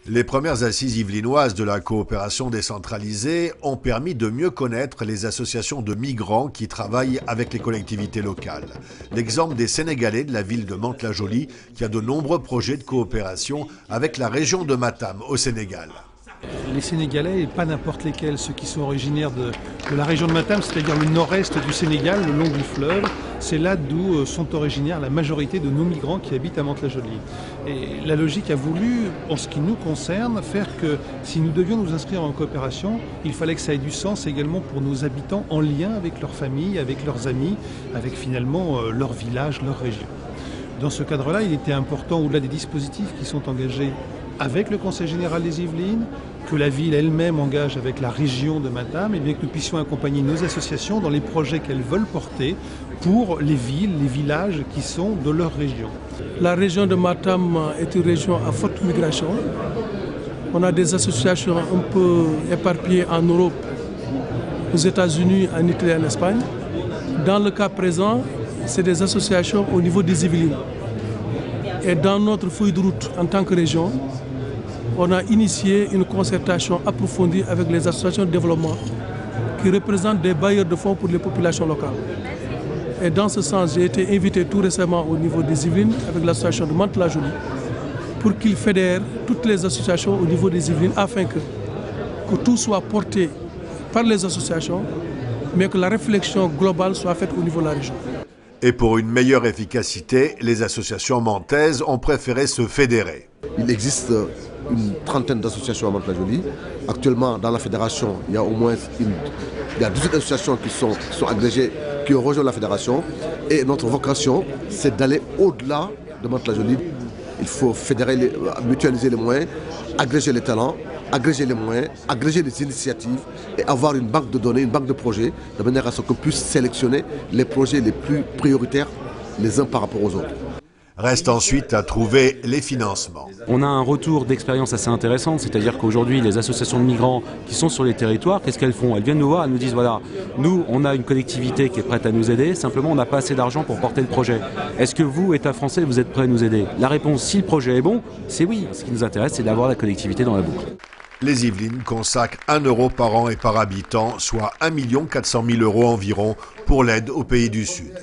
Les premières assises yvelinoises de la coopération décentralisée ont permis de mieux connaître les associations de migrants qui travaillent avec les collectivités locales. L'exemple des Sénégalais de la ville de Mantes-la-Jolie qui a de nombreux projets de coopération avec la région de Matam au Sénégal. Les Sénégalais, et pas n'importe lesquels, ceux qui sont originaires de la région de Matam, c'est-à-dire le nord-est du Sénégal, le long du fleuve, c'est là d'où sont originaires la majorité de nos migrants qui habitent à Mantes-la-Jolie. Et la logique a voulu, en ce qui nous concerne, faire que si nous devions nous inscrire en coopération, il fallait que ça ait du sens également pour nos habitants en lien avec leurs familles, avec leurs amis, avec finalement leur village, leur région. Dans ce cadre-là, il était important, au-delà des dispositifs qui sont engagés avec le Conseil général des Yvelines, que la ville elle-même engage avec la région de Matam, et bien que nous puissions accompagner nos associations dans les projets qu'elles veulent porter pour les villes, les villages qui sont de leur région. La région de Matam est une région à forte migration. On a des associations un peu éparpillées en Europe, aux États-Unis, en Italie et en Espagne. Dans le cas présent, c'est des associations au niveau des Yvelines. Et dans notre feuille de route en tant que région, on a initié une concertation approfondie avec les associations de développement qui représentent des bailleurs de fonds pour les populations locales. Et dans ce sens, j'ai été invité tout récemment au niveau des Yvelines avec l'association de Mantes-la-Jolie pour qu'ils fédèrent toutes les associations au niveau des Yvelines afin que tout soit porté par les associations, mais que la réflexion globale soit faite au niveau de la région. Et pour une meilleure efficacité, les associations mantaises ont préféré se fédérer. Il existe une trentaine d'associations à Mantes-la-Jolie. Actuellement, dans la fédération, il y a au moins 18 associations qui sont agrégées, qui ont rejoint la fédération. Et notre vocation, c'est d'aller au-delà de Mantes-la-Jolie. Il faut fédérer, mutualiser les moyens, agréger les talents, agréger les moyens, agréger les initiatives et avoir une banque de données, une banque de projets, de manière à ce qu'on puisse sélectionner les projets les plus prioritaires les uns par rapport aux autres. Reste ensuite à trouver les financements. On a un retour d'expérience assez intéressant, c'est-à-dire qu'aujourd'hui, les associations de migrants qui sont sur les territoires, qu'est-ce qu'elles font? Elles viennent nous voir, elles nous disent voilà, nous, on a une collectivité qui est prête à nous aider, simplement on n'a pas assez d'argent pour porter le projet. Est-ce que vous, État français, vous êtes prêts à nous aider? La réponse, si le projet est bon, c'est oui. Ce qui nous intéresse, c'est d'avoir la collectivité dans la boucle. Les Yvelines consacrent 1 euro par an et par habitant, soit 1 400 000 € environ pour l'aide aux pays du Sud.